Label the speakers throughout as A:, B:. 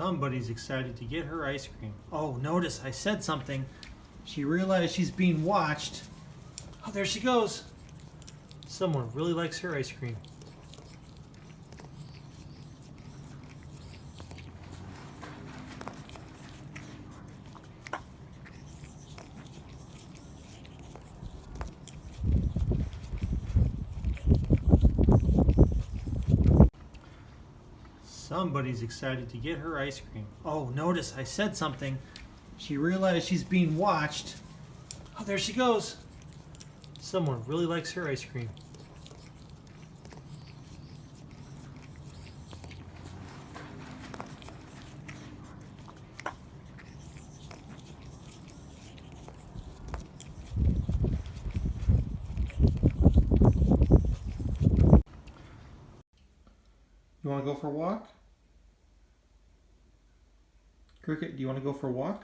A: Somebody's excited to get her ice cream. Oh, notice I said something. She realized she's being watched. Oh, there she goes. Someone really likes her ice cream. Somebody's excited to get her ice cream. Oh, notice I said something. She realized she's being watched. Oh, there she goes. Someone really likes her ice cream. You want to go for a walk? Cricket, do you want to go for a walk?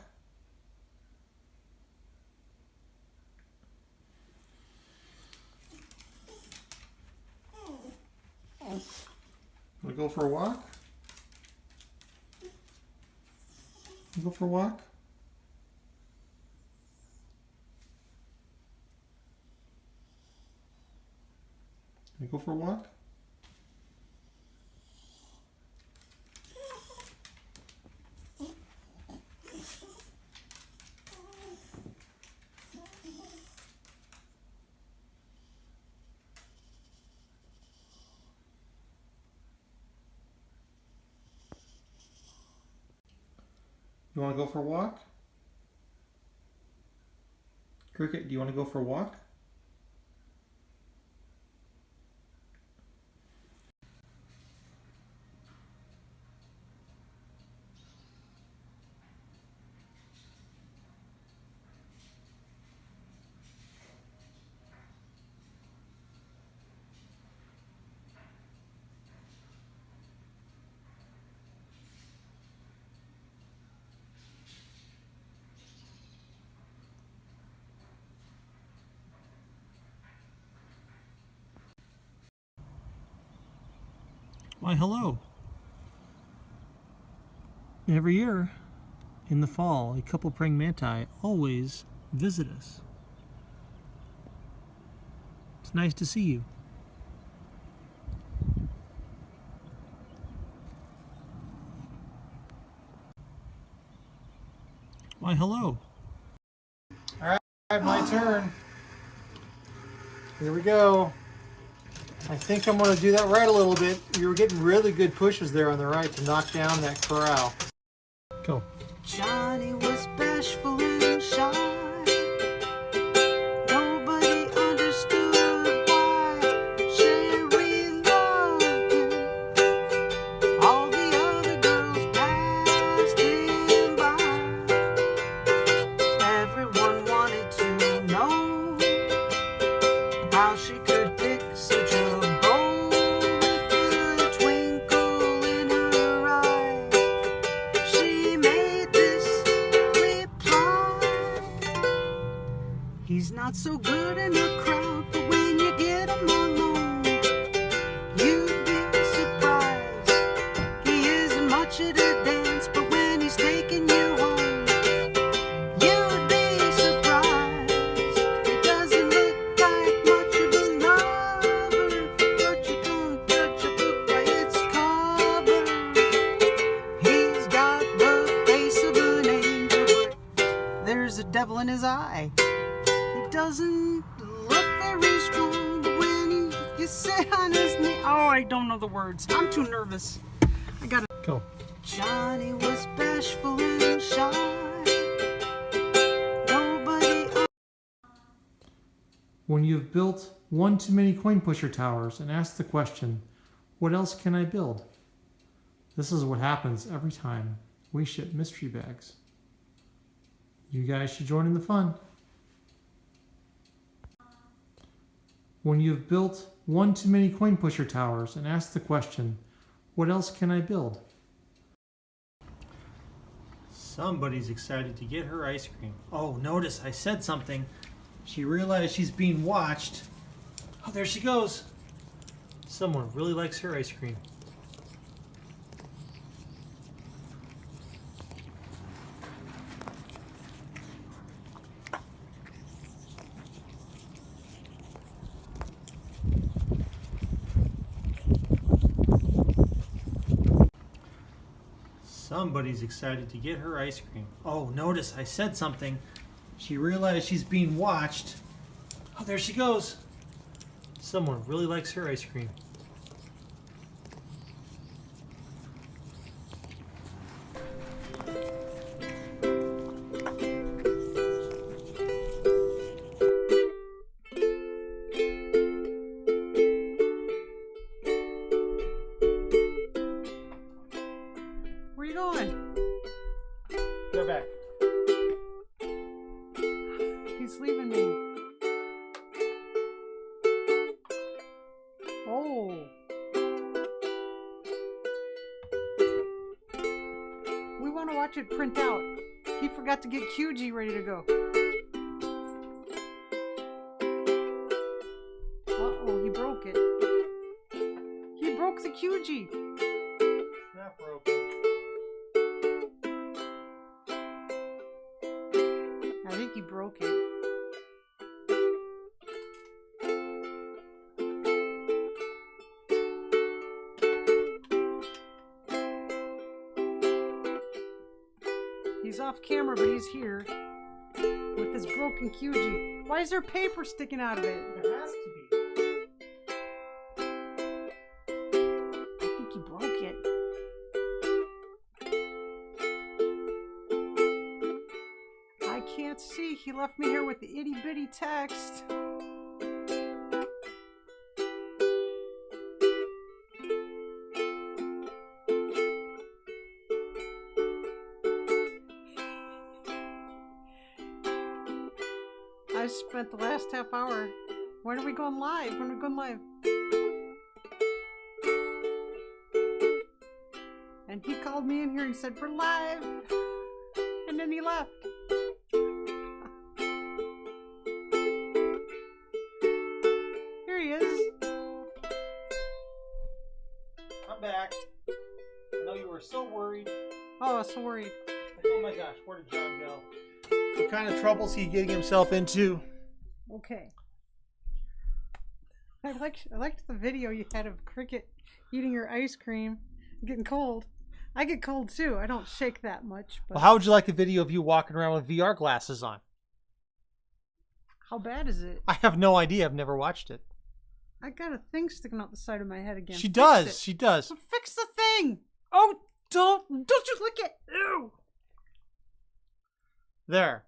A: Want to go for a walk? Go for a walk? Can I go for a walk? You want to go for a walk? Cricket, do you want to go for a walk? Why, hello. Every year in the fall, a couple praying manti always visit us. It's nice to see you. Why, hello. All right, my turn. Here we go. I think I'm going to do that right a little bit. You were getting really good pushes there on the right to knock down that corral. Go.
B: Johnny was bashful and shy. Nobody understood why Sherry loved him. All the other girls passed him by. Everyone wanted to know how she could pick such a He's not so good in a crowd, but when you get him alone, you'd be surprised. He isn't much at a dance, but when he's taking you home, you'd be surprised. He doesn't look like much of a lover, but you don't judge a book by its cover. He's got the face of an angel, but there's a devil in his eye. Doesn't look very strong, but when you sit on his knee, oh, I don't know the words. I'm too nervous. I gotta
A: go.
B: Johnny was bashful and shy. Nobody.
A: When you've built one too many coin pusher towers and asked the question, what else can I build? This is what happens every time we ship mystery bags. You guys should join in the fun. When you've built one too many coin pusher towers and asked the question, what else can I build? Somebody's excited to get her ice cream. Oh, notice I said something. She realized she's being watched. Oh, there she goes. Someone really likes her ice cream. Somebody's excited to get her ice cream. Oh, notice I said something. She realized she's being watched. Oh, there she goes. Someone really likes her ice cream.
B: Where you going?
A: Go back.
B: He's leaving me. Oh. We want to watch it print out. He forgot to get QG ready to go. Uh-oh, he broke it. He broke the QG.
A: Not broken.
B: I think he broke it. He's off camera, but he's here with this broken QG. Why is there paper sticking out of it?
A: There has to be.
B: I think he broke it. I can't see. He left me here with the itty bitty text. I spent the last half hour. When are we going live? When are we going live? And he called me in here and said, "We're live." And then he left. Here he is.
A: I'm back. I know you were so worried.
B: Oh, I was so worried.
A: Like, oh my gosh, where did John go? What kind of trouble is he getting himself into?
B: Okay. I liked the video you had of Cricket eating her ice cream, getting cold. I get cold too. I don't shake that much. But
A: Well, how would you like a video of you walking around with VR glasses on?
B: how bad is it?
A: I have no idea. I've never watched it.
B: I got a thing sticking out the side of my head again.
A: She
B: Fix
A: does.
B: it.
A: She does.
B: So fix the thing. Oh, don't you lick it. Ew.
A: There.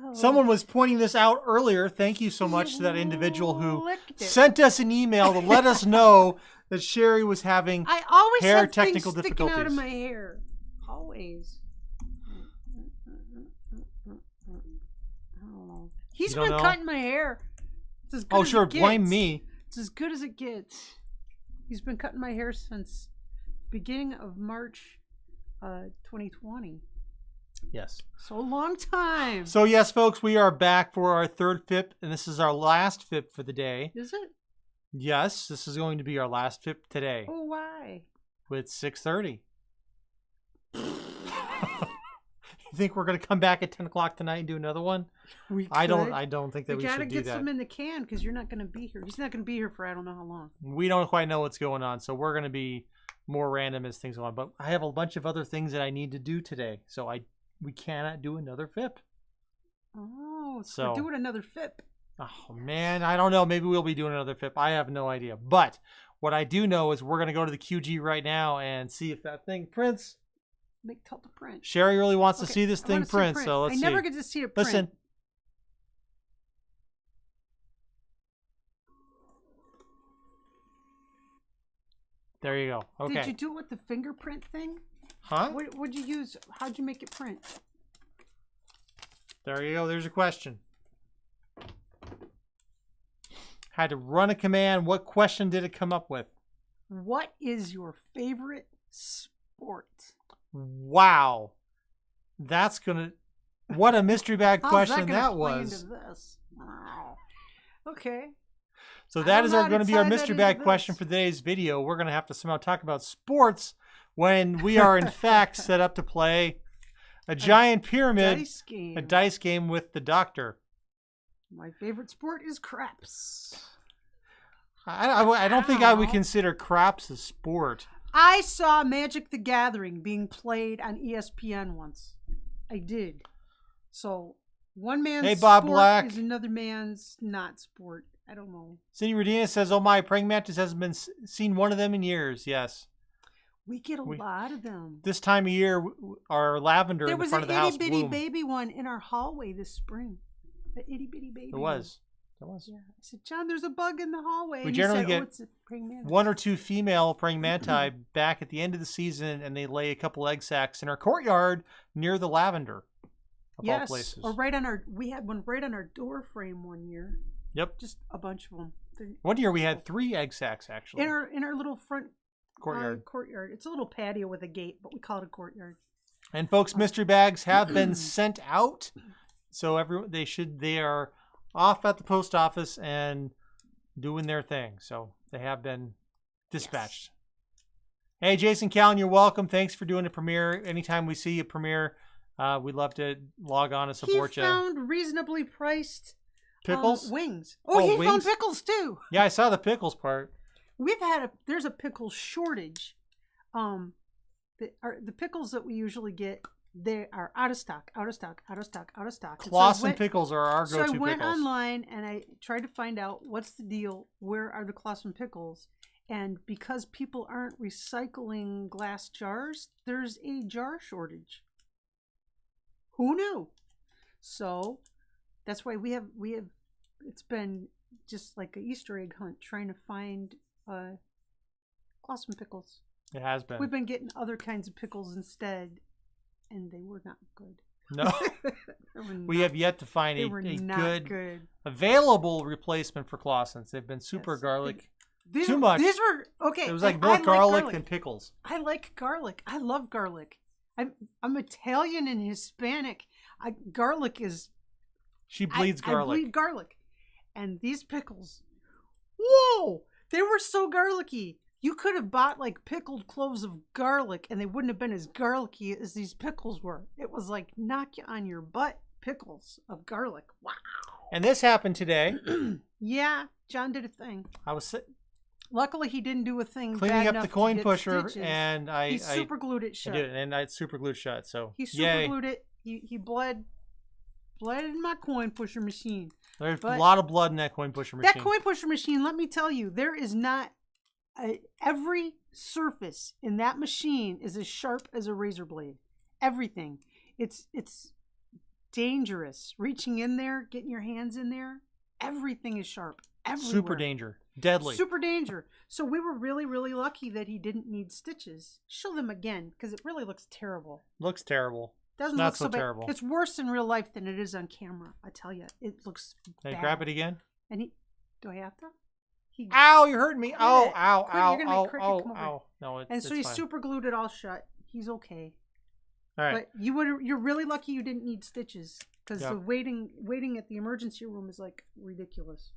B: Oh.
A: Someone was pointing this out earlier. Thank you so much to that individual who
B: licked it.
A: sent us an email to let us know that Sherry was having
B: I always
A: hair
B: have
A: technical
B: things sticking out of
A: difficulties.
B: my hair. Always. I don't know. He's
A: You don't
B: been
A: know?
B: cutting my hair. It's as good
A: Oh,
B: as
A: sure.
B: it gets.
A: Blame me.
B: It's as good as it gets. He's been cutting my hair since beginning of March 2020.
A: Yes.
B: So a long time.
A: So, yes, folks, we are back for our third FIP, and this is our last FIP for the day.
B: Is it?
A: Yes, this is going to be our last FIP today
B: Oh, why?
A: with 6:30. You think we're going to come back at 10 o'clock tonight and do another one? I don't think that we
B: gotta
A: should do
B: get
A: that.
B: some in the can because you're not going to be here. He's not going to be here for I don't know how long.
A: We don't quite know what's going on, so we're going to be more random as things go on. But I have a bunch of other things that I need to do today, so we cannot do another FIP.
B: Oh,
A: So-
B: we're doing another FIP.
A: Oh, man, I don't know. Maybe we'll be doing another FIP. I have no idea. But what I do know is we're going to go to the QG right now and see if that thing prints.
B: Tell the print.
A: Sherry really wants to
B: Okay,
A: see this
B: I
A: thing
B: wanna see it
A: print, so let's
B: I
A: see.
B: never get to see it print.
A: Listen. There you go. Okay.
B: Did you do it with the fingerprint thing?
A: Huh?
B: What'd you use? How'd you make it print?
A: There you go. There's your question. Had to run a command. What question did it come up with?
B: What is your favorite sport?
A: Wow. That's going to... What a mystery bag
B: How's
A: question
B: gonna
A: that
B: play
A: was.
B: into this? Wow. Okay.
A: So
B: I
A: that
B: don't
A: is
B: know
A: our
B: how
A: going
B: to
A: to be our
B: tie that
A: mystery
B: into
A: bag question
B: this.
A: for today's video. We're going to have to somehow talk about sports when we are in fact set up to play a giant pyramid,
B: Dice game.
A: a dice game with the doctor.
B: My favorite sport is craps.
A: I don't think I would
B: Ow.
A: consider craps a sport.
B: I saw Magic the Gathering being played on ESPN once. I did. So one man's
A: Hey, Bob
B: sport
A: Black.
B: is another man's not sport. I don't know.
A: Cindy Rodina says, "Oh my, praying mantis hasn't been seen one of them in years." Yes.
B: We get a lot of them.
A: This time of year, our lavender
B: There
A: in the
B: was
A: front
B: an
A: of the house
B: itty bitty
A: bloomed.
B: baby one in our hallway this spring. An itty bitty baby.
A: There was. There was.
B: Yeah. I said, John, there's a bug in the hallway.
A: We
B: And
A: generally
B: he said,
A: get
B: oh, it's a praying mantis.
A: One or two female praying manti back at the end of the season, and they lay a couple egg sacs in our courtyard near the lavender. Of all places.
B: Or right on our. We had one right on our door frame one year.
A: Yep.
B: Just a bunch of them.
A: One year we had 3 egg sacs actually.
B: In our little front
A: courtyard.
B: Courtyard. It's a little patio with a gate, but we call it a courtyard.
A: And folks, mystery bags have been sent out, so they are off at the post office and doing their thing. So they have been dispatched. Yes. Hey, Jason Callan, you're welcome. Thanks for doing a premiere. Anytime we see a premiere, we'd love to log on and support you.
B: He found reasonably priced
A: pickles,
B: wings. He
A: wings?
B: found pickles too.
A: Yeah, I saw the pickles part.
B: There's a pickle shortage. The pickles that we usually get, they are out of stock.
A: Clausen pickles are our go-to pickles.
B: So I went online and I tried to find out what's the deal. Where are the Clausen pickles? And because people aren't recycling glass jars, there's a jar shortage. Who knew? So that's why we have. It's been just like an Easter egg hunt trying to find Clausen pickles.
A: It has been.
B: We've been getting other kinds of pickles instead, and they were not good.
A: No. We have yet to find a good available replacement for Clausen's. They've been super garlic. Too much.
B: These were okay.
A: It was like both garlic and pickles.
B: I like garlic. I love garlic. I'm Italian and Hispanic. Garlic is.
A: She bleeds garlic.
B: I bleed garlic, and these pickles. Whoa! They were so garlicky. You could have bought like pickled cloves of garlic, and they wouldn't have been as garlicky as these pickles were. It was like knock you on your butt pickles of garlic. Wow!
A: And this happened today.
B: Yeah, John did a thing. Luckily, he didn't do a thing
A: cleaning up the coin pusher,
B: stitches.
A: And
B: he super glued it shut.
A: I did, and I super glued shut. So
B: he super glued it. He bled in my coin pusher machine.
A: There's a lot of blood in that coin pusher machine.
B: That coin pusher machine, let me tell you, there is not every surface in that machine is as sharp as a razor blade. Everything. It's dangerous. Reaching in there, getting your hands in there, everything is sharp. Everywhere.
A: Super danger. Deadly.
B: Super danger. So we were really, really lucky that he didn't need stitches. Show them again, because it really looks terrible.
A: Looks terrible.
B: Doesn't
A: not
B: look
A: so
B: bad.
A: terrible.
B: It's worse in real life than it is on camera. I tell you, it looks
A: Can
B: bad.
A: I grab it again?
B: And do I have to?
A: Ow! You're hurting me. Oh! Ow!
B: Quit,
A: Ow!
B: you're gonna
A: Ow!
B: make cricket
A: Ow!
B: come over.
A: Ow! No,
B: And so he
A: fine.
B: super glued it all shut. He's okay.
A: All right.
B: But you're really lucky you didn't need stitches, because the waiting at the emergency room is like ridiculous.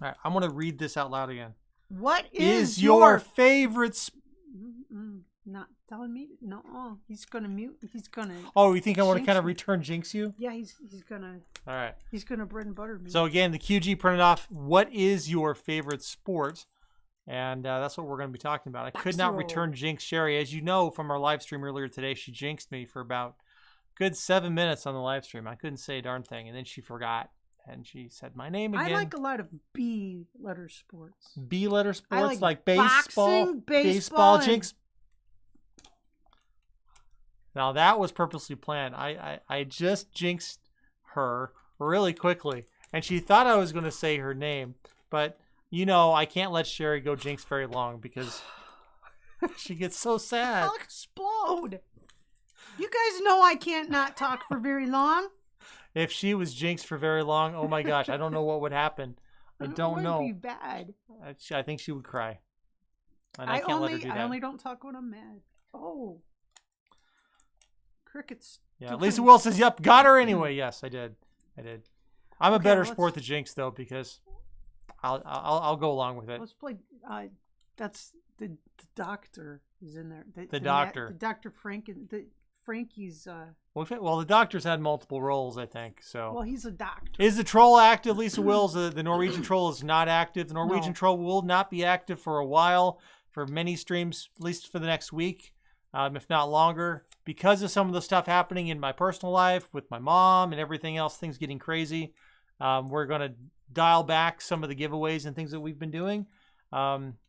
A: All right. I'm gonna read this out loud again.
B: What
A: is your favorite?
B: Not telling me. No, he's gonna mute. He's gonna.
A: Oh, you think I want to
B: jinx
A: kind of
B: me.
A: return jinx you?
B: Yeah, he's gonna.
A: All right.
B: He's gonna bread and butter me.
A: So again, the QG printed off. What is your favorite sport? And that's what we're going to be talking about. I could not return jinx Sherry, as you know from our live stream earlier today. She jinxed me for about a good 7 minutes on the live stream. I couldn't say a darn thing, and then she forgot, and she said my name again.
B: I like a lot of B letter sports.
A: B letter sports
B: like
A: baseball,
B: boxing, baseball,
A: jinx. Now that was purposely planned. I just jinxed her really quickly, and she thought I was going to say her name, but you know I can't let Sherry go jinx very long because she gets so sad.
B: I'll explode. You guys know I can't not talk for very long.
A: If she was jinxed for very long, oh my gosh, I don't know what would happen. I don't know.
B: It would be bad.
A: I think she would cry. And I can't let her do that.
B: I only don't talk when I'm mad. Oh. Crickets.
A: Yeah, Lisa Will says, yep, got her anyway. Yes, I did. I'm a better sport than jinx, though, because I'll go along with it.
B: Let's play. That's the doctor is in there.
A: The doctor.
B: Dr. Frankie's.
A: Well, the doctor's had multiple roles, I think. So.
B: Well, he's a doctor.
A: Is the troll active? Lisa Wills, the Norwegian troll is not active. The Norwegian troll will not be active for a while. for many streams, at least for the next week, if not longer, because of some of the stuff happening in my personal life with my mom and everything else, things getting crazy. We're going to dial back some of the giveaways and things that we've been doing,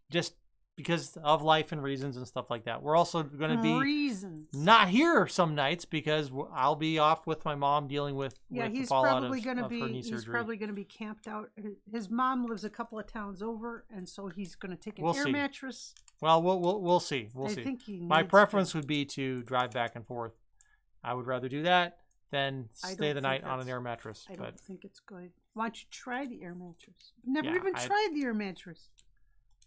A: just because of life and reasons and stuff like that. We're also going to be not here some nights because I'll be off with my mom dealing with the fallout of her knee surgery.
B: He's probably going to be camped out. His mom lives a couple of towns over, and so he's going to take an air mattress.
A: Well, we'll see. We'll see.
B: Think
A: my preference would be to drive back and forth. I would rather do that than stay the night on an air mattress.
B: I don't think it's good. Why don't you try the air mattress? Never even tried the air mattress.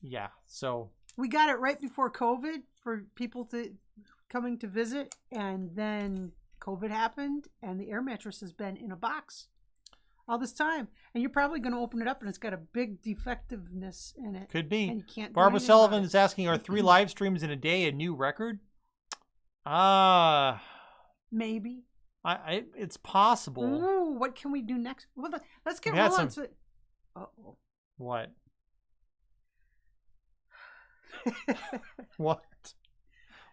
A: Yeah, so
B: we got it right before COVID for people coming to visit, and then COVID happened, and the air mattress has been in a box all this time. And you're probably going to open it up, and it's got a big defectiveness in it.
A: Could be.
B: And you can't.
A: Barbara Sullivan is asking, are 3 live streams in a day a new record?
B: Maybe.
A: It's possible.
B: Ooh, what can we do next? Well, let's get rolling. Uh-oh.
A: What? What?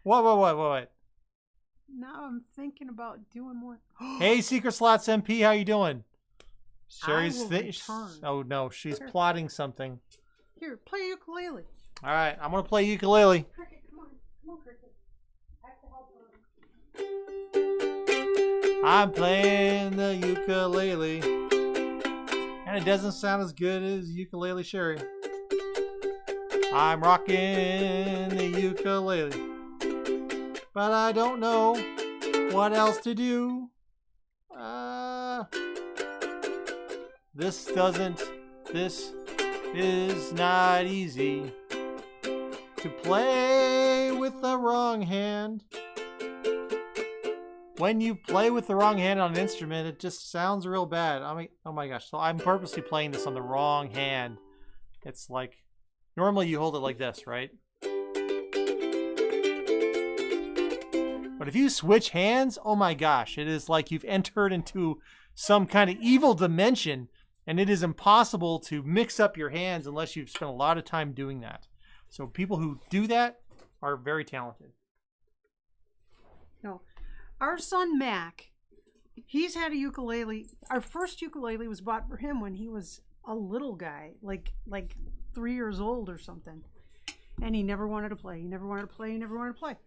A: What?
B: Now I'm thinking about doing more.
A: Hey, Secret Slots MP, how you doing? Sherry's
B: return.
A: Oh no, she's plotting something.
B: Here, play ukulele.
A: All right, I'm gonna play ukulele.
B: Cricket, come on, Cricket. I have to help you.
A: I'm playing the ukulele, and it doesn't sound as good as ukulele Sherry. I'm rocking the ukulele, but I don't know what else to do. This is not easy to play with the wrong hand. When you play with the wrong hand on an instrument, it just sounds real bad. I mean, oh my gosh. So I'm purposely playing this on the wrong hand. It's like, normally you hold it like this, right? But if you switch hands, oh my gosh, it is like you've entered into some kind of evil dimension, and it is impossible to mix up your hands unless you've spent a lot of time doing that. So people who do that are very talented.
B: No. Our son Mac, he's had a ukulele. Our first ukulele was bought for him when he was a little guy, like 3 years old or something. And he never wanted to play. He never wanted to play.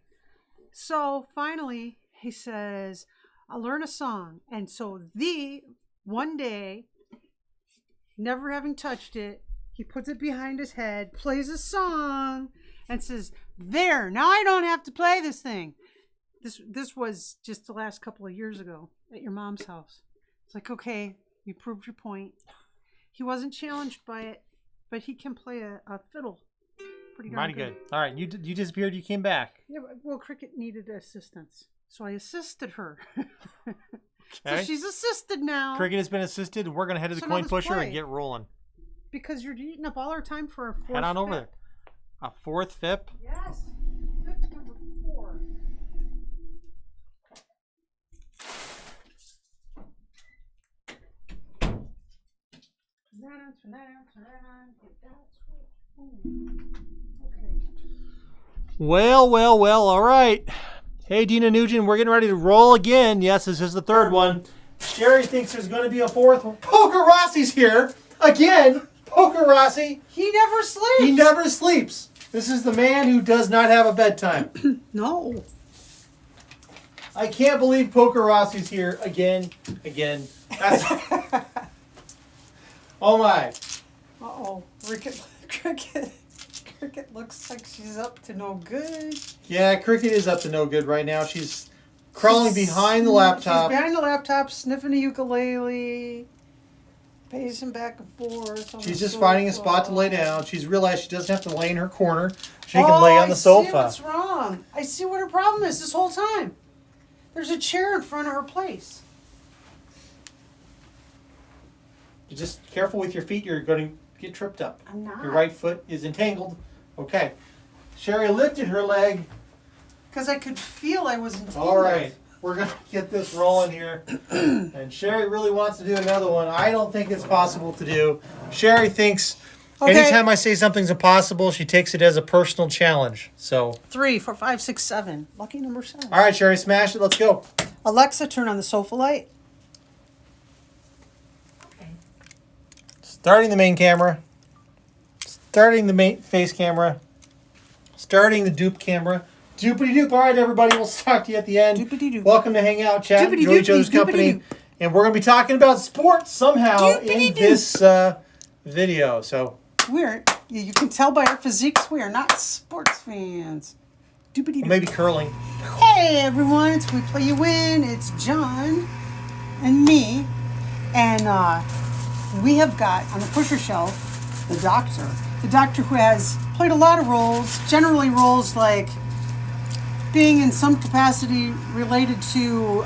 B: So finally he says, I'll learn a song. And so one day, never having touched it, he puts it behind his head, plays a song, and says, there, now I don't have to play this thing. This was just the last couple of years ago at your mom's house. It's like, okay, you proved your point. He wasn't challenged by it, but he can play a fiddle pretty darn
A: Mighty good. All right, you disappeared, you came back.
B: Yeah, well, Cricket needed assistance, so I assisted her.
A: Okay.
B: So she's assisted now.
A: Cricket has been assisted. We're going to head to the coin pusher and get rolling.
B: Because you're eating up all our time for a 4th
A: Head on over there. A 4th FIP?
B: Yes. FIP number 4. Turn that on. Get that switch. Okay.
A: Well, all right. Hey, Dina Nugent, we're getting ready to roll again. Yes, this is the 3rd one. Sherry thinks there's going to be a 4th one. Poker Rossi's here again. Poker Rossi.
B: He never sleeps.
A: He never sleeps. This is the man who does not have a bedtime.
B: No.
A: I can't believe Poker Rossi's here again. That's... Oh my.
B: Uh-oh. Cricket looks like she's up to no good.
A: Yeah, Cricket is up to no good right now. She's crawling behind the laptop.
B: She's behind the laptop, sniffing a ukulele, pacing back and forth.
A: She's just finding a spot to lay down. She's realized she doesn't have to lay in her corner. She can lay on the sofa.
B: I see what's wrong. I see what her problem is this whole time. There's a chair in front of her place.
A: Just careful with your feet. You're going to get tripped up.
B: I'm not.
A: Your right foot is entangled. Okay. Sherry lifted her leg.
B: Because I could feel I was entangled.
A: All right. We're going to get this rolling here. And Sherry really wants to do another one. I don't think it's possible to do. Sherry thinks
B: Okay.
A: Anytime I say something's impossible, she takes it as a personal challenge. So,
B: 3, 4, 5, 6, 7. Lucky number 7.
A: all right, Sherry, smash it. Let's go.
B: Alexa, turn on the sofa light.
C: Okay.
A: Starting the main camera. Starting the main face camera. Starting the dupe camera. Doopity doop. All right, everybody. We'll talk to you at the end.
B: Doopity doop.
A: Welcome to hang out, chat,
B: Doopity
A: enjoy each
B: doopity
A: other's company.
B: doopity doop.
A: And we're going to be talking about sports somehow
B: Doopity
A: in
B: doop.
A: this video. So,
B: You can tell by our physiques, we are not sports fans. Doopity doop.
A: maybe curling.
B: Hey everyone, it's We Play You Win. It's John and me. And we have got on the pusher shelf the doctor. The doctor who has played a lot of roles, generally roles like being in some capacity related to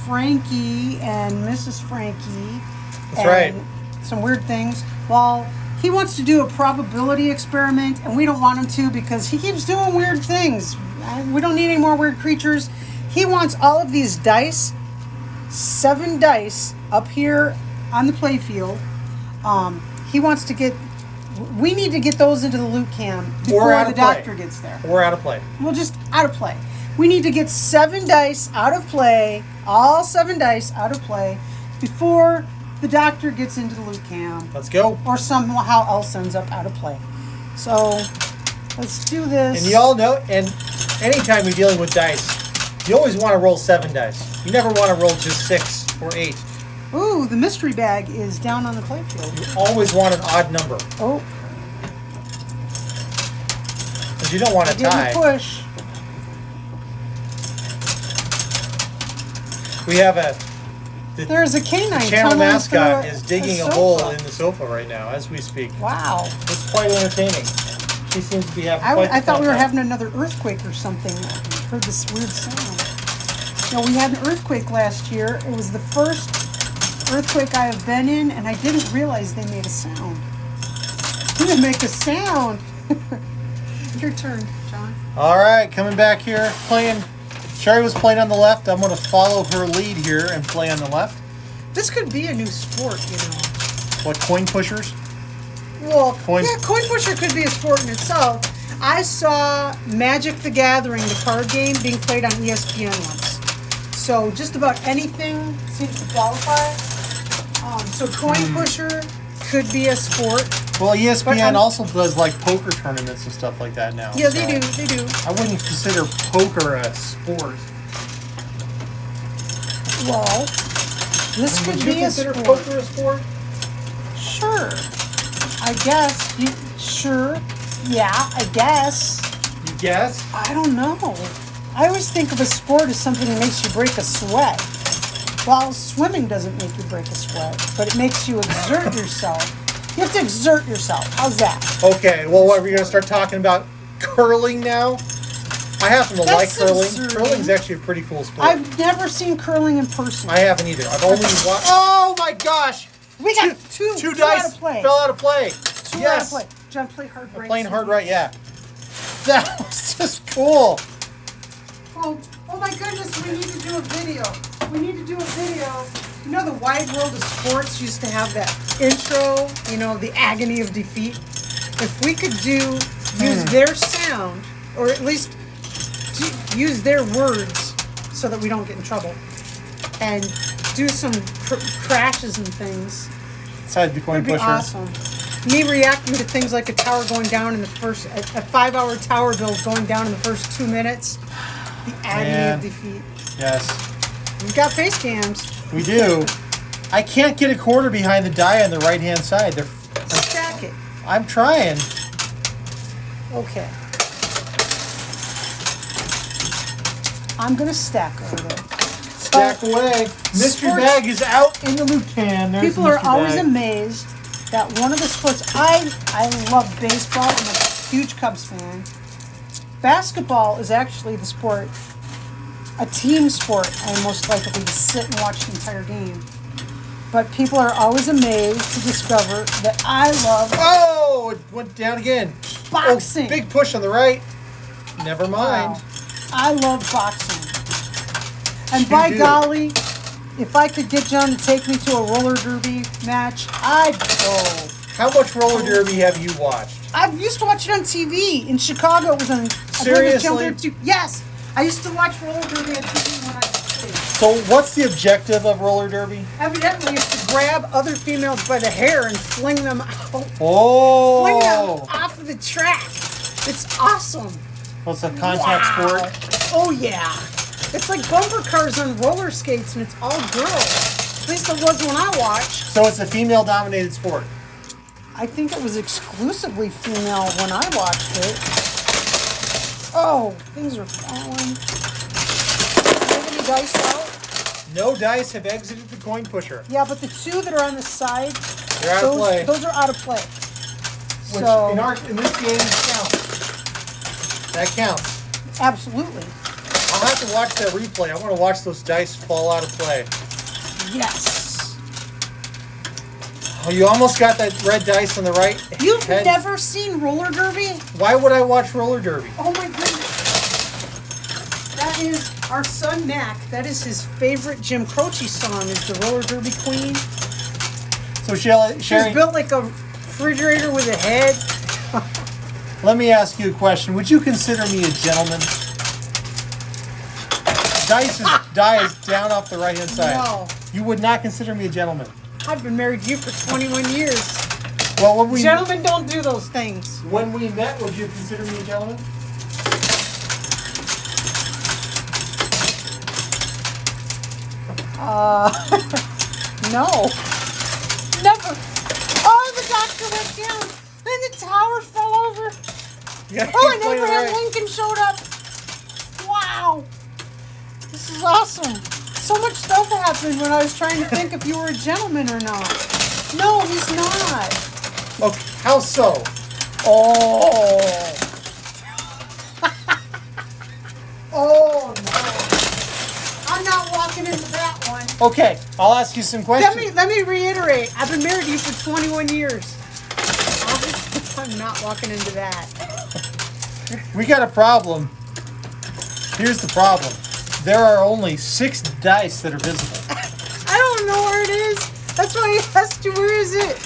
B: Frankie and Mrs. Frankie.
A: That's right.
B: Some weird things. Well, he wants to do a probability experiment, and we don't want him to because he keeps doing weird things. We don't need any more weird creatures. He wants all of these dice, 7 dice up here on the playfield. He wants to get. We need to get those into the loot cam before
A: out
B: the
A: of play.
B: doctor gets there.
A: We're out of play.
B: Well, just out of play. We need to get 7 dice out of play, all 7 dice out of play, before the doctor gets into the loot cam,
A: Let's go.
B: or somehow else ends up out of play. So, let's do this.
A: And you all know, and anytime you're dealing with dice, you always want to roll 7 dice. You never want to roll just 6 or 8.
B: Ooh, the mystery bag is down on the playfield.
A: You always want an odd number
B: Oh,
A: because you don't want to
B: give him
A: tie.
B: a push.
A: We have the
B: There's a canine
A: channel
B: tunneling
A: mascot
B: through
A: is digging a
B: sofa.
A: hole in the sofa right now as we speak.
B: Wow.
A: It's quite entertaining. She seems to be having quite
B: I
A: the
B: thought we were
A: fun
B: having another earthquake or something. I heard this weird sound. No, we had an earthquake last year. It was the first earthquake I have been in, and I didn't realize they made a sound. They make a sound. Your turn, John.
A: All right, coming back here, playing. Sherry was playing on the left. I'm going to follow her lead here and play on the left.
B: This could be a new sport, you know.
A: What, coin pushers?
B: Well,
A: Coin-
B: yeah, coin pusher could be a sport in itself. I saw Magic the Gathering, the card game, being played on ESPN once. So just about anything seems to qualify. So coin pusher could be a sport.
A: Well, ESPN
B: I'm-
A: also does like poker tournaments and stuff like that now.
B: Yeah,
A: so
B: they do.
A: I wouldn't consider poker a sport.
B: Well, this
A: Would
B: could
A: you
B: be a
A: consider
B: sport.
A: poker a sport?
B: Sure. I guess. Sure. Yeah, I guess.
A: You guess?
B: I don't know. I always think of a sport as something that makes you break a sweat. Well, swimming doesn't make you break a sweat, but it makes you exert yourself. You have to exert yourself. How's that?
A: Okay, well, what, are we going to start talking about curling now? I happen to like
B: That's
A: curling.
B: absurd.
A: Curling's actually a pretty cool sport.
B: I've never seen curling in person.
A: I haven't either. I've only watched. Oh my gosh!
B: We got two
A: dice
B: out of play.
A: fell out of play.
B: Two
A: yes.
B: out of play. John, play hard right.
A: Playing hard right, yeah. That was just cool.
B: Oh my goodness, we need to do a video. We need to do a video. You know, the Wide World of Sports used to have that intro, you know, the agony of defeat. If we could use their sound, or at least use their words so that we don't get in trouble, and do some crashes and things,
A: Besides the coin
B: it'd be
A: pusher.
B: awesome. Me reacting to things like a tower going down in the first, a 5-hour tower build going down in the first 2 minutes. The agony
A: Yeah.
B: of defeat.
A: Yes,
B: We've got face cams.
A: we do. I can't get a quarter behind the die on the right hand side.
B: Stack it.
A: I'm trying.
B: Okay. I'm gonna stack over there.
A: Stack away. Mystery
B: sports-
A: bag is out in the loot can. There's
B: People
A: the
B: are
A: mystery
B: always
A: bag.
B: amazed that one of the sports I love baseball. I'm a huge Cubs fan. Basketball is actually the sport, a team sport. I'm most likely to sit and watch the entire game. But people are always amazed to discover that I love
A: Oh, it went down again.
B: boxing.
A: Oh, big push on the right. Never mind.
B: Wow. I love boxing. And
A: You
B: by
A: do.
B: golly, if I could get John to take me to a roller derby match, I'd go.
A: How much roller derby have you watched?
B: I used to watch it on TV. In Chicago, it was on...
A: Seriously?
B: Yes. I used to watch roller derby on TV when I was a kid.
A: So what's the objective of roller derby?
B: Evidently, it's to grab other females by the hair and fling them out. Fling them
A: Oh!
B: off of the track. It's awesome.
A: Well, it's a contact sport.
B: Oh, yeah. It's like bumper cars on roller skates, and it's all girls. At least it was when I watched.
A: So it's a female-dominated sport.
B: I think it was exclusively female when I watched it. Oh, things are falling. Do you have any dice out?
A: No dice have exited the coin pusher.
B: Yeah, but the two that are on the side,
A: They're out of play.
B: those are out of play.
A: Which
B: So,
A: in this game counts. That counts.
B: absolutely.
A: I'll have to watch that replay. I want to watch those dice fall out of play.
B: Yes.
A: Oh, you almost got that red dice on the right.
B: You've
A: head.
B: never seen roller derby?
A: Why would I watch roller derby?
B: Oh my goodness. That is our son Mac. That is his favorite Jim Croce song is the roller derby queen.
A: So Sherry,
B: She's built like a refrigerator with a head.
A: let me ask you a question. Would you consider me a gentleman? Die is down off the right hand side.
B: No.
A: You would not consider me a gentleman.
B: I've been married to you for 21 years.
A: Well, when
B: Gentlemen don't do those things.
A: when we met, would you consider me a gentleman?
B: No. Never. Oh, the doctor went down. Then the tower fell over.
A: Yeah,
B: Oh, and
A: play it
B: Abraham
A: right.
B: Lincoln showed up. Wow. This is awesome. So much stuff happened when I was trying to think if you were a gentleman or not. No, he's not.
A: Okay, how so?
B: Oh. Oh, no. I'm not walking into that one.
A: Okay, I'll ask you some questions.
B: Let me reiterate. I've been married to you for 21 years. I'm not walking into that.
A: We got a problem. Here's the problem. There are only 6 dice that are visible.
B: I don't know where it is. That's why I asked you, where is it?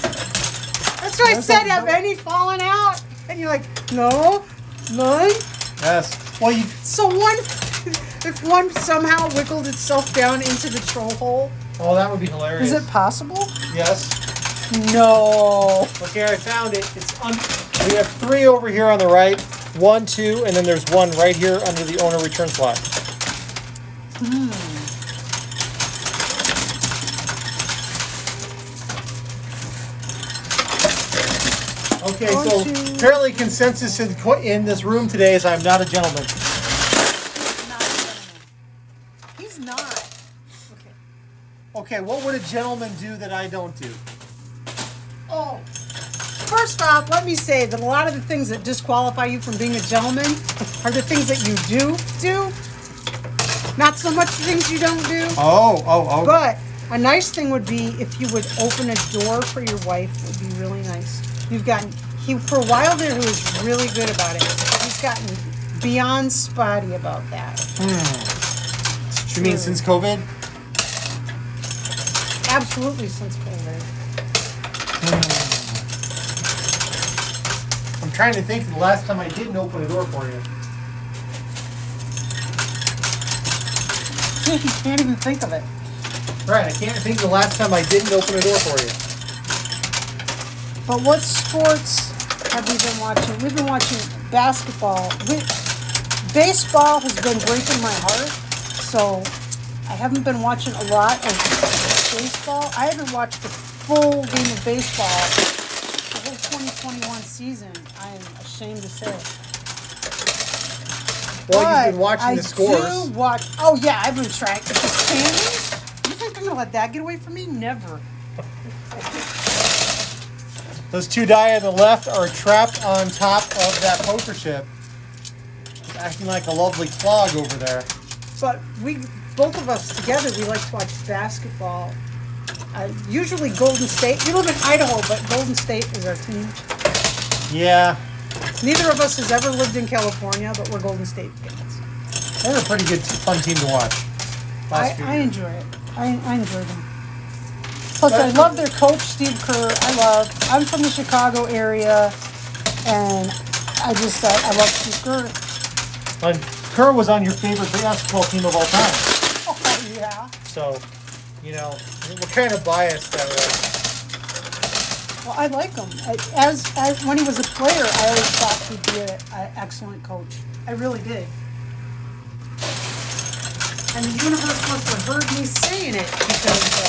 B: That's why I said, have any fallen out? And you're like, no, none.
A: Yes. Well, you.
B: So one, if one somehow wiggled itself down into the troll hole,
A: Oh, that would be hilarious.
B: is it possible?
A: Yes.
B: No.
A: Okay, I found it. We have 3 over here on the right. 1, 2, and then there's 1 right here under the owner return slot. Okay,
B: One,
A: so
B: two.
A: apparently consensus in this room today is I'm not a gentleman.
B: Not a gentleman. He's not. Okay.
A: Okay, what would a gentleman do that I don't do?
B: Oh. First off, let me say that a lot of the things that disqualify you from being a gentleman are the things that you do. Not so much the things you don't do.
A: Oh.
B: But a nice thing would be if you would open a door for your wife. Would be really nice. For a while there, he was really good about it. He's gotten beyond spotty about that.
A: You mean since COVID?
B: Absolutely, since COVID.
A: I'm trying to think of the last time I didn't open a door for you.
B: You can't even think of it.
A: Right, I can't think of the last time I didn't open a door for you.
B: But what sports have we been watching? We've been watching basketball. Baseball has been breaking my heart, so I haven't been watching a lot of baseball. I haven't watched the full game of baseball the whole 2021 season. I am ashamed to say.
A: Well, you've been watching the scores.
B: I do watch. Oh yeah, I've been tracking the standings. You think I'm gonna let that get away from me? Never.
A: Those 2 die on the left are trapped on top of that poker chip. It's acting like a lovely clog over there.
B: But both of us together, we like to watch basketball. Usually Golden State. We live in Idaho, but Golden State is our team.
A: Yeah,
B: Neither of us has ever lived in California, but we're Golden State fans.
A: they're a pretty good, fun team to watch. Last few
B: I
A: years.
B: enjoy it. I enjoy them. Plus, I love their coach, Steve Kerr. I'm from the Chicago area, and I love Steve Kerr.
A: And Kerr was on your favorite basketball team of all time.
B: Oh, yeah.
A: So, you know, we're kind of biased that way.
B: Well, I like him. As when he was a player, I always thought he'd be an excellent coach. I really did. And the universe must have heard me saying it because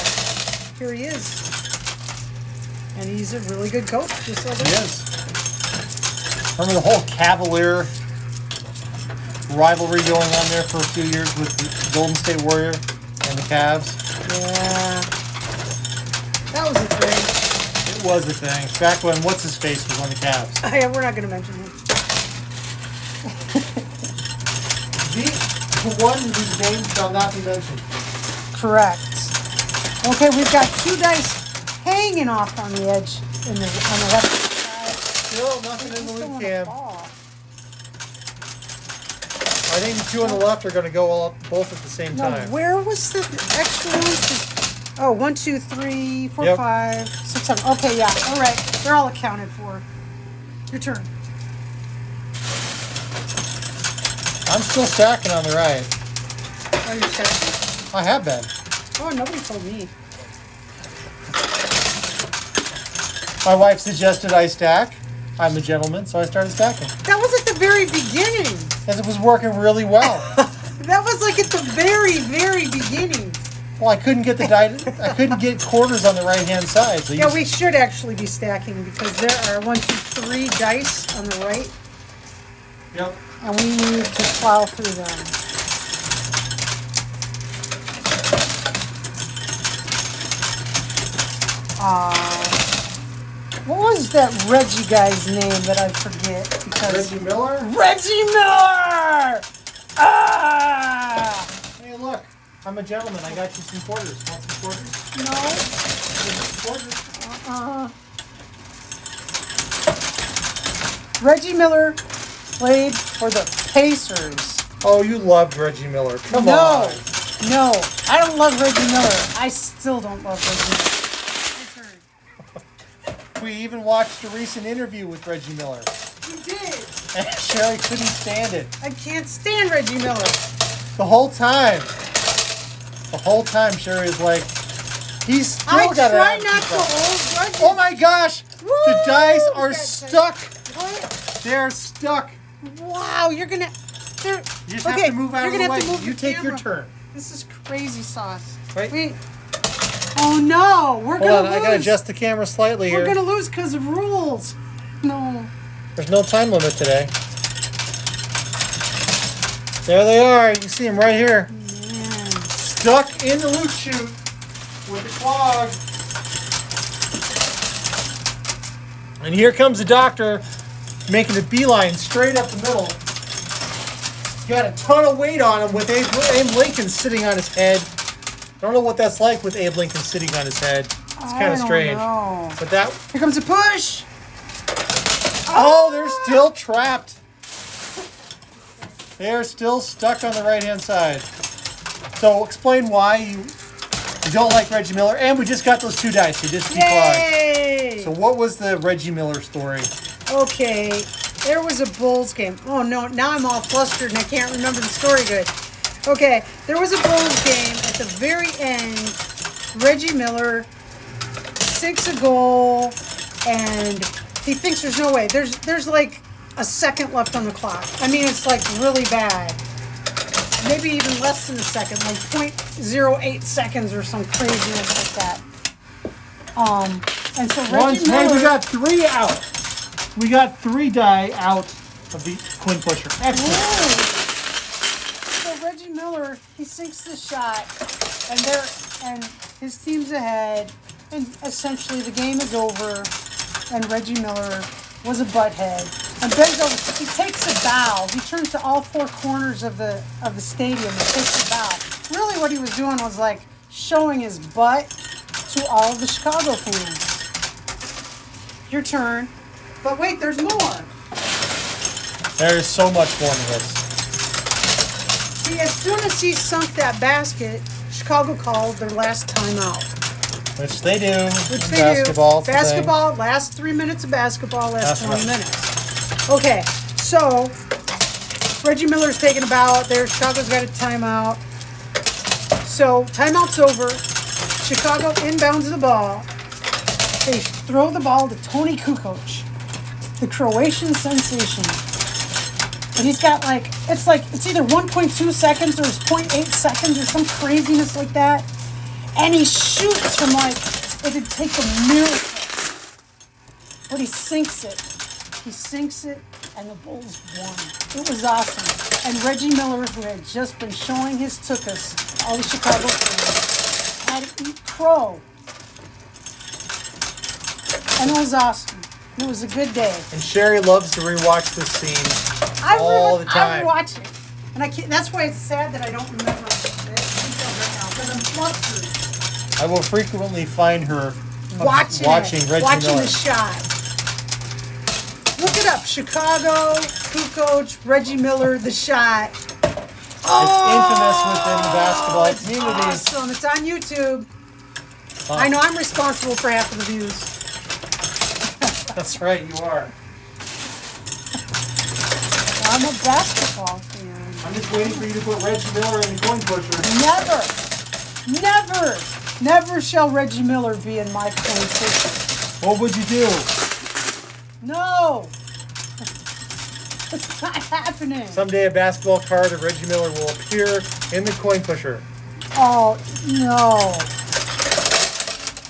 B: here he is. And he's a really good coach, just like
A: He is. Remember the whole Cavalier rivalry going on there for a few years with the Golden State Warrior and the Cavs?
B: Yeah. That was a thing.
A: It was a thing. Back when What's-His-Face was on the Cavs.
B: We're not going to mention him.
A: The one whose name shall not be mentioned.
B: Correct. Okay, we've got 2 dice hanging off on the edge on the left side.
A: Still nothing in the
B: Still
A: loot
B: wanna
A: cam.
B: fall.
A: I think the 2 on the left are going to go all both at the same
B: Now,
A: time.
B: where was the extra ones? Oh, 1, 2, 3, 4,
A: Yep.
B: 5, 6, 7. Okay, yeah. All right. They're all accounted for. Your turn.
A: I'm still stacking on the right.
B: Oh, you're stacking?
A: I have been.
B: Oh, nobody told me.
A: My wife suggested I stack. I'm a gentleman, so I started stacking.
B: That was at the very beginning.
A: As it was working really well.
B: That was like at the very, very beginning.
A: Well, I couldn't get I couldn't get quarters on the right hand side. So
B: Yeah, we should actually be stacking because there are 1, 2, 3 dice on the right,
A: Yep.
B: and we need to plow through them. What was that Reggie guy's name that I forget? Because
A: Reggie Miller.
B: Reggie Miller! Ah!
A: Hey, look. I'm a gentleman. I got you some quarters. Want some quarters?
B: No.
A: Quarters.
B: Reggie Miller played for the Pacers.
A: Oh, you loved Reggie Miller. Come
B: No,
A: on.
B: no, I don't love Reggie Miller. I still don't love Reggie Miller. My turn.
A: We even watched a recent interview with Reggie Miller.
B: You did.
A: And Sherry couldn't stand it.
B: I can't stand Reggie Miller.
A: The whole time. The whole time Sherry was like, he's still
B: I
A: got
B: try
A: an
B: not to hold grudges.
A: Oh my gosh! The
B: Woo!
A: dice are
B: That's
A: stuck.
B: What?
A: They're stuck.
B: Wow, you're gonna.
A: You just have to move out
B: you're
A: of the
B: gonna
A: way.
B: have to move
A: You
B: the
A: take your
B: camera.
A: turn.
B: This is crazy sauce.
A: Right.
B: Wait. Oh no, we're
A: Hold
B: gonna
A: on,
B: lose.
A: I gotta adjust the camera slightly
B: We're
A: here.
B: gonna lose because of rules. No.
A: There's no time limit today. There they are. You can see them right here.
B: Man.
A: Stuck in the loot chute with the clog. And here comes the doctor making a beeline straight up the middle. Got a ton of weight on him with Abe Lincoln sitting on his head. I don't know what that's like with Abe Lincoln sitting on his head. It's kind of strange.
B: Know.
A: But that...
B: Here comes a push.
A: Oh, they're still trapped. They're still stuck on the right-hand side. So explain why you don't like Reggie Miller. And we just got those 2 dice. They just keep on.
B: Yay!
A: So what was the Reggie Miller story?
B: Okay, there was a Bulls game. Oh no, now I'm all flustered and I can't remember the story good. Okay, there was a Bulls game at the very end. Reggie Miller sinks a goal and he thinks there's no way. There's like a second left on the clock. I mean, it's like really bad. Maybe even less than a second, like 0.08 seconds or some craziness like that. And so Reggie Miller...
A: we got 3 out. We got 3 die out of the Quinn Pusher. Excellent.
B: Whoa. So Reggie Miller, he sinks the shot, and his team's ahead, and essentially the game is over, and Reggie Miller was a butthead. And bends over, he takes a bow. He turns to all 4 corners of the stadium and takes a bow. Really what he was doing was like showing his butt to all of the Chicago fans. Your turn. But wait, there's more.
A: There's so much more to this.
B: See, as soon as he sunk that basket, Chicago called their last timeout.
A: Which they do.
B: Which
A: in
B: they
A: basketball.
B: do. Basketball, last 3 minutes of basketball, last
A: That's
B: 20
A: right.
B: minutes. Okay, so Reggie Miller's taking a bow out there. Chicago's got a timeout. So timeout's over. Chicago inbounds the ball. They throw the ball to Tony Kukoc, the Croatian sensation. And he's got it's either 1.2 seconds or it's 0.8 seconds or some craziness like that. And he shoots from it'd take a miracle. But he sinks it. And the Bulls won. It was awesome. And Reggie Miller, who had just been showing his tuchus, all the Chicago fans, had to eat crow. And it was awesome. It was a good day.
A: And Sherry loves to rewatch this scene all the time.
B: I rewatch it. And I can't, that's why it's sad that I don't remember the details right now, because I'm flustered.
A: I will frequently find her
B: Watching
A: Reggie Miller.
B: the shot. Look it up. Chicago, Kukoc, Reggie Miller, the shot.
A: It's infamous within the basketball
B: It's
A: community.
B: awesome. It's on YouTube. I know I'm responsible for half of the views.
A: That's right, you are.
B: I'm a basketball fan.
A: I'm just waiting for you to put Reggie Miller in the coin pusher.
B: Never shall Reggie Miller be in my coin pusher.
A: What would you do?
B: No. It's not happening.
A: Someday a basketball card of Reggie Miller will appear in the coin pusher.
B: Oh, no.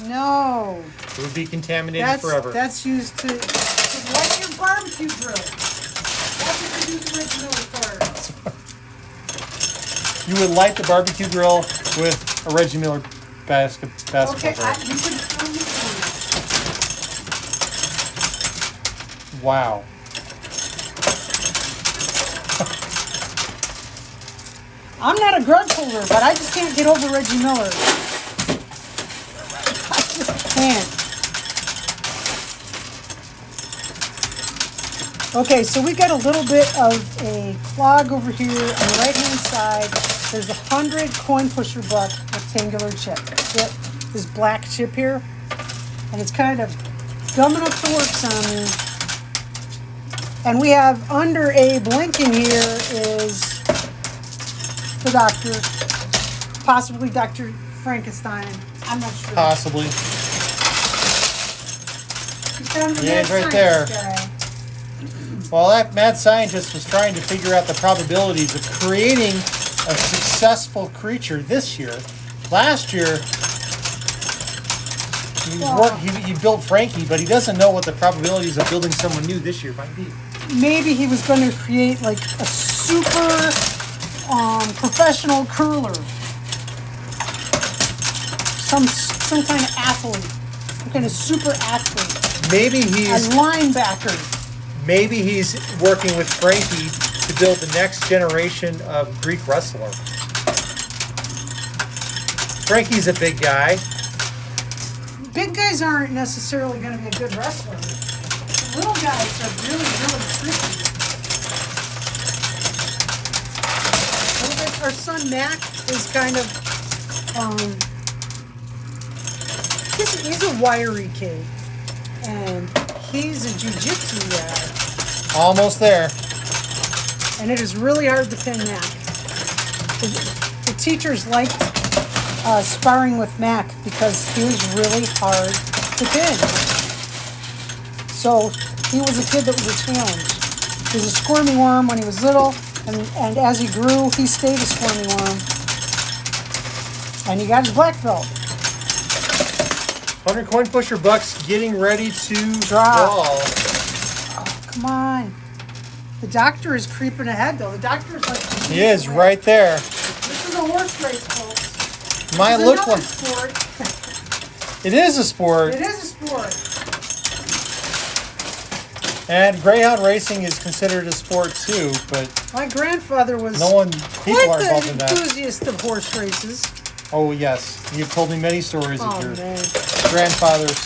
B: No.
A: It would be contaminated forever.
B: That's used to light your barbecue grill. That's what you do to Reggie Miller cards.
A: You would light the barbecue grill with a Reggie Miller basketball
B: Okay,
A: card.
B: you can tell me something.
A: Wow.
B: I'm not a grudge holder, but I just can't get over Reggie Miller. I just can't. Okay, so we got a little bit of a clog over here on the right-hand side. There's 100 coin pusher buck rectangular chip. This black chip here. And it's kind of gumming up the works on me. And we have under Abe Lincoln here is the doctor, possibly Dr. Frankenstein. I'm not sure.
A: Possibly.
B: He's kind of a
A: Yeah,
B: mad
A: he's right
B: science
A: there.
B: guy.
A: Well, that mad scientist was trying to figure out the probabilities of creating a successful creature this year. Last year, he built Frankie, but he doesn't know what the probabilities of building someone new this year might be.
B: Maybe he was going to create like a super professional curler, some kind of athlete, some kind of super athlete,
A: Maybe
B: a
A: he's
B: linebacker.
A: working with Frankie to build the next generation of Greek wrestler. Frankie's a big guy.
B: Big guys aren't necessarily going to be a good wrestler. Little guys are really, really tricky. Our son Mac is kind of, he's a wiry kid, and he's a jiu-jitsu guy,
A: Almost there.
B: and it is really hard to pin Mac. The teachers liked sparring with Mac because he was really hard to pin. So he was a kid that was a challenge. He was a squirmy worm when he was little, and as he grew, he stayed a squirmy worm. And he got his black belt.
A: 100 coin pusher bucks getting ready to
B: Draw.
A: draw.
B: Oh, come on. The doctor is creeping ahead, though. The doctor is like...
A: He is right there.
B: This is a horse race, folks.
A: Might
B: It's
A: look
B: another
A: like
B: sport.
A: it is a sport.
B: It is a sport.
A: And greyhound racing is considered a sport too, but
B: My grandfather was
A: people are
B: quite
A: involved in
B: the
A: that.
B: enthusiast of horse races.
A: Oh yes, you've told me many stories
B: Oh,
A: of your
B: man.
A: grandfather's.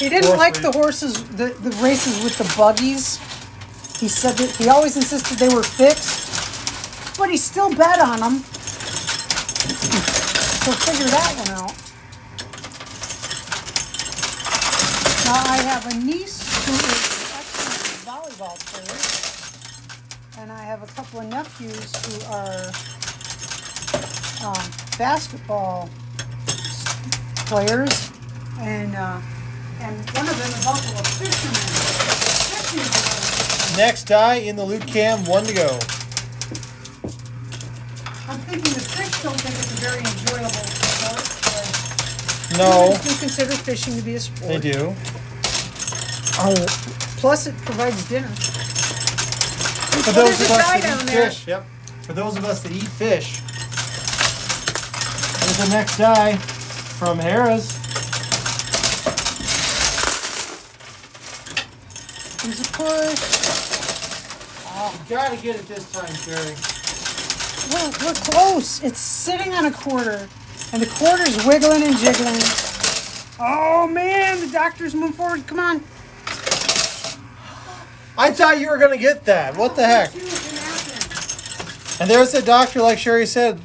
B: He didn't
A: Horse
B: like
A: race.
B: the horses, the races with the buggies. He said that he always insisted they were fixed, but he still bet on them.
C: So figure that one out. Now I have a niece who is an excellent volleyball player, and I have a couple of nephews who are basketball players, and one of them is also a fisherman.
A: Next die in the loot cam, 1 to go.
C: I'm thinking the fish don't think it's a very enjoyable sport. But
A: No,
C: we consider fishing to be a sport.
A: they do.
C: Oh, plus it provides dinner.
A: For
C: Oh,
A: those
C: there's
A: of
C: a
A: us
C: guy
A: that
C: down
A: eat
C: there.
A: fish, yep. For those of us that eat fish, here's the next die from Harrah's.
C: There's a push.
A: You gotta get it this time, Sherry.
C: Well, we're close. It's sitting on a quarter, and the quarter's wiggling and jiggling. Oh man, the doctor's moving forward. Come on.
A: I thought you were gonna get that. What the heck? And there's the doctor, like Sherry said.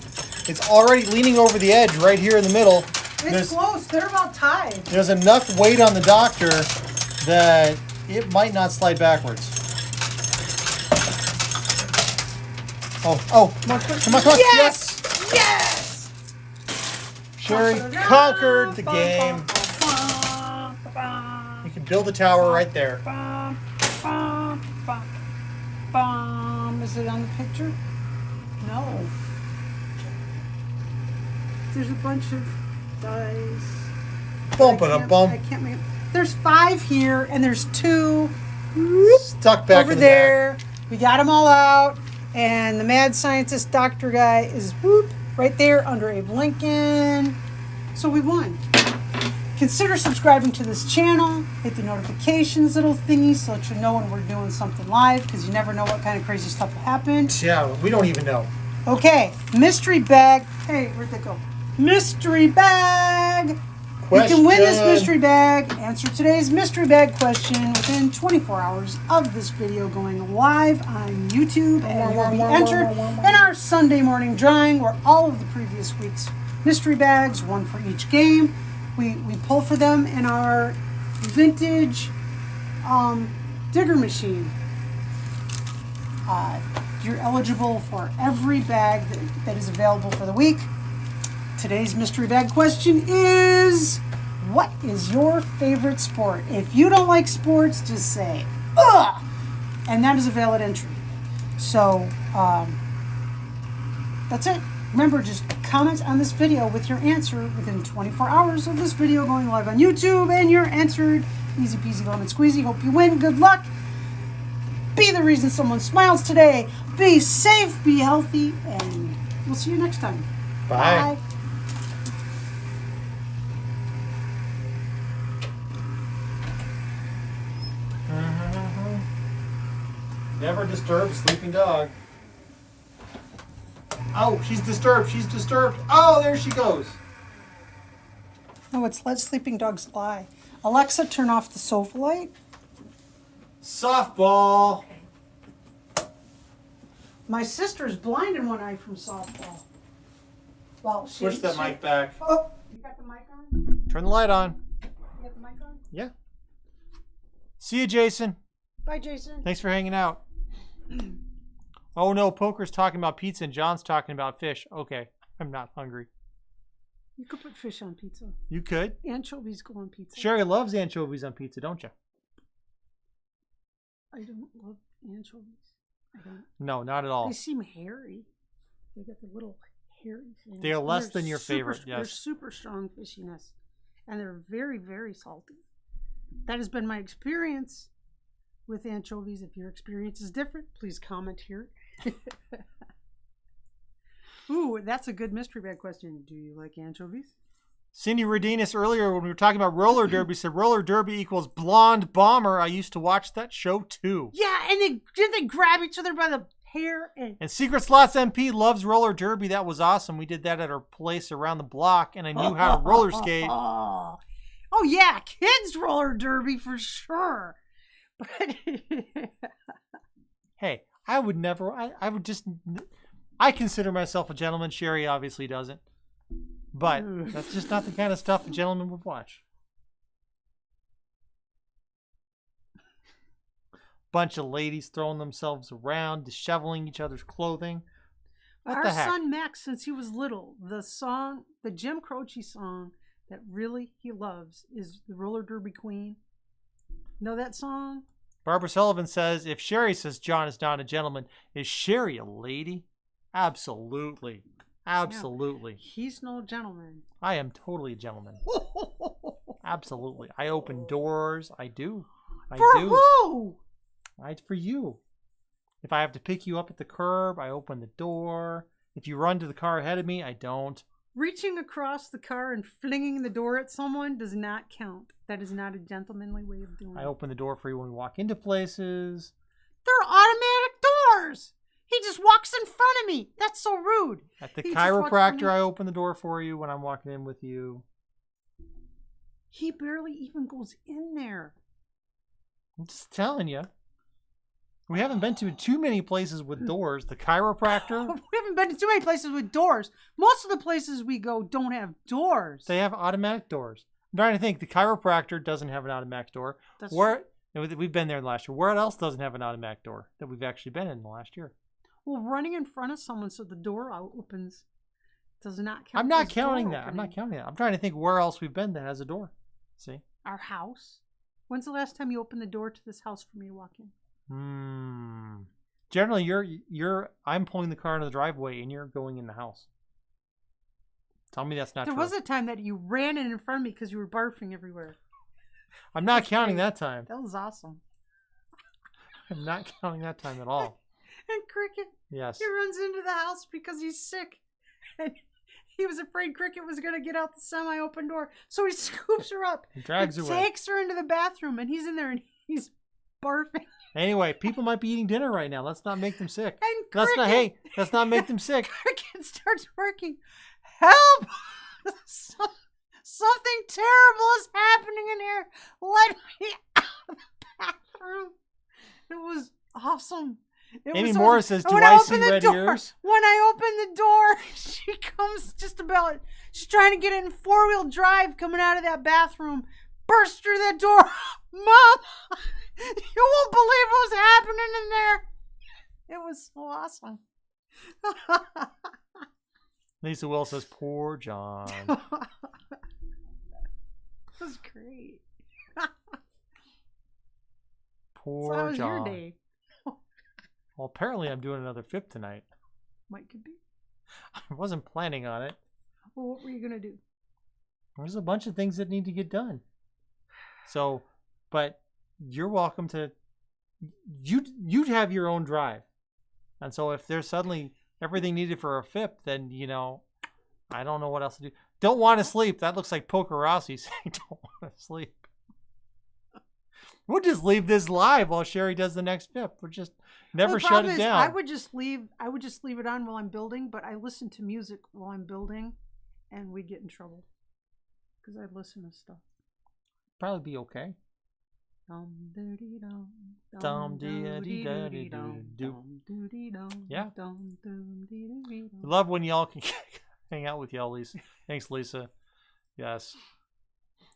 A: It's already leaning over the edge right here in the middle.
C: It's close. They're about tied.
A: There's enough weight on the doctor that it might not slide backwards. Oh, come on.
C: Yes! Yes!
A: Sherry conquered the game. You can build a tower right there.
C: Is it on the picture? No. There's a bunch of dice.
A: Bump it
C: I
A: a bump.
C: can't make it. There's 5 here, and there's 2
A: Stuck back
C: over
A: in the
C: there. We got them all out, and the mad scientist doctor guy is right there under Abe Lincoln. So we won. Consider subscribing to this channel. Hit the notifications little thingy so that you know when we're doing something live, because you never know what kind of crazy stuff will happen.
A: Yeah, we don't even know.
C: Okay, mystery bag. Hey, where'd that go? Mystery bag. You can win this mystery bag. Answer today's mystery bag question within 24 hours of this video going live on YouTube, and you'll be entered in our Sunday morning drawing, where all of the previous week's mystery bags, one for each game, we pull for them in our vintage digger machine. You're eligible for every bag that is available for the week. Today's mystery bag question is, what is your favorite sport? If you don't like sports, just say, ugh! And that is a valid entry. So, that's it. Remember, just comment on this video with your answer within 24 hours of this video going live on YouTube, and you're entered. Easy peasy, lemon squeezy. Hope you win. Good luck. Be the reason someone smiles today. Be safe, be healthy, and we'll see you next time.
A: Bye.
C: Bye.
A: Never disturb a sleeping dog. Oh, she's disturbed. She's disturbed. Oh, there she goes.
C: Oh, it's Let Sleeping Dogs Lie. Alexa, turn off the sofa light.
A: Softball.
C: My sister's blind in one eye from softball. Well,
A: Switch that mic back.
C: Oh, you got the mic on?
A: Turn the light on.
C: You got the mic on?
A: Yeah. See you, Jason.
C: Bye, Jason.
A: Thanks for hanging out. Oh no, Poker's talking about pizza and John's talking about fish. Okay, I'm not hungry.
C: You could put fish on pizza.
A: You could.
C: Anchovies go on pizza.
A: Sherry loves anchovies on pizza, don't you?
C: I don't love anchovies. I don't.
A: No, not at all.
C: They seem hairy. They got the little hairy things.
A: They are
C: And
A: less
C: they're
A: than your favorite,
C: They're
A: yes.
C: super strong fishiness. And they're very, very salty. That has been my experience with anchovies. If your experience is different, please comment here. Ooh, that's a good mystery bag question. Do you like anchovies?
A: Cindy Redenis earlier when we were talking about roller derby said roller derby equals blonde bomber. I used to watch that show too.
C: Yeah, and they grab each other by the hair
A: And Secret Slots MP loves roller derby. That was awesome. We did that at our place around the block, and I knew how to roller skate.
C: Oh yeah, kids roller derby for sure. But
A: Hey, I would never. I would just. I consider myself a gentleman. Sherry obviously doesn't. But that's just not the kind of stuff a gentleman would watch. Bunch of ladies throwing themselves around, disheveling each other's clothing. What
C: Our
A: the heck?
C: son Max, since he was little, the Jim Croce song that really he loves is the Roller Derby Queen. Know that song?
A: Barbara Sullivan says, if Sherry says John is not a gentleman, is Sherry a lady? Absolutely. Absolutely.
C: He's no gentleman.
A: I am totally a gentleman. Absolutely. I open doors. I do.
C: For who?
A: For you. If I have to pick you up at the curb, I open the door. If you run to the car ahead of me, I don't.
C: Reaching across the car and flinging the door at someone does not count. That is not a gentlemanly way of doing it.
A: I open the door for you when we walk into places.
C: They're automatic doors. He just walks in front of me. That's so rude.
A: At the
C: He just walks
A: chiropractor,
C: in-
A: I open the door for you when I'm walking in with you.
C: He barely even goes in there.
A: I'm just telling you. We haven't been to too many places with doors. The chiropractor,
C: We haven't been to too many places with doors. Most of the places we go don't have doors.
A: they have automatic doors. I'm trying to think. The chiropractor doesn't have an automatic door.
C: That's
A: Where we've been there last year. Where else doesn't have an automatic door that we've actually been in the last year?
C: Well, running in front of someone so the door opens does not count.
A: I'm not
C: as door
A: counting that. I'm not
C: opening.
A: counting that. I'm trying to think where else we've been that has a door. See?
C: Our house. When's the last time you opened the door to this house for me to walk in?
A: Generally, I'm pulling the car into the driveway and you're going in the house. Tell me that's not
C: There
A: true.
C: was a time that you ran in front of me because you were barfing everywhere.
A: I'm not
C: That's
A: counting
C: great.
A: that time.
C: That was awesome.
A: I'm not counting that time at all.
C: And Cricket,
A: Yes.
C: he runs into the house because he's sick. And he was afraid Cricket was going to get out the semi-open door. So he scoops her up.
A: He drags her
C: and
A: away.
C: takes her into the bathroom. And he's in there and he's barfing.
A: Anyway, people might be eating dinner right now. Let's not make them sick.
C: And
A: Let's not.
C: Cricket-
A: Hey, let's not make them sick.
C: Cricket starts working. Help! Something terrible is happening in here. Let me out of the bathroom. It was awesome. It
A: Amy
C: was
A: Morris
C: awesome.
A: says,
C: And
A: "Do
C: when
A: I
C: open
A: see
C: the
A: red
C: door-
A: ears?"
C: When I open the door, she comes just about. She's trying to get in 4-wheel drive coming out of that bathroom. Burst through that door. Mom, you won't believe what was happening in there. It was so awesome.
A: Lisa Will says, "Poor John."
C: It was great.
A: Poor
C: So how was
A: John.
C: your day?
A: Well, apparently I'm doing another FIP tonight.
C: Mike could be.
A: I wasn't planning on it.
C: Well, what were you gonna do?
A: There's a bunch of things that need to get done. So, but you're welcome to. You'd have your own drive, and so if there's suddenly everything needed for a FIP, then I don't know what else to do. Don't want to sleep. That looks like Poker Rossi saying don't want to sleep. We'll just leave this live while Sherry does the next FIP. We'll just never
C: The
A: shut
C: problem
A: it
C: is,
A: down.
C: I would just leave it on while I'm building, but I listen to music while I'm building, and we'd get in trouble because I'd listen to stuff.
A: Probably be okay. Yeah. Love when y'all can hang out with y'all, Lisa. Thanks, Lisa. Yes.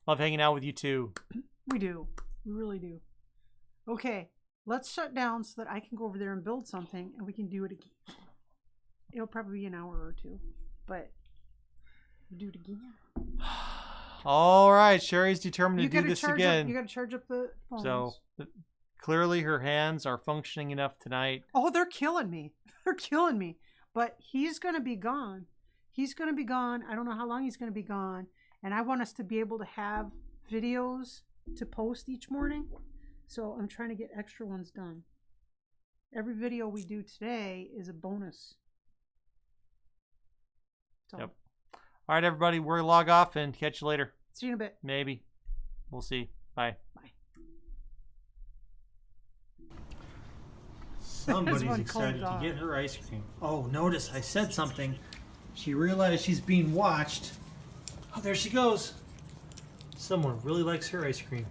A: Love hanging out with you too.
C: We do. We really do. Okay, let's shut down so that I can go over there and build something, and we can do it again. It'll probably be an hour or two, but we'll do it again.
A: All right, Sherry's determined to
C: You
A: do
C: gotta
A: this
C: charge
A: again.
C: up. You got to charge up the phones.
A: So clearly her hands are functioning enough tonight.
C: Oh, they're killing me. They're killing me. But he's going to be gone. He's going to be gone. I don't know how long he's going to be gone. And I want us to be able to have videos to post each morning. So I'm trying to get extra ones done. Every video we do today is a bonus. So,
A: Yep. All right, everybody, we're gonna log off and catch you later.
C: see you in a bit.
A: Maybe. We'll see. Bye.
C: Bye.
A: Somebody's
C: one
A: excited
C: called
A: to get her ice cream. Oh, notice I said something. She realized she's being watched. Oh, there she goes. Someone really likes her ice cream.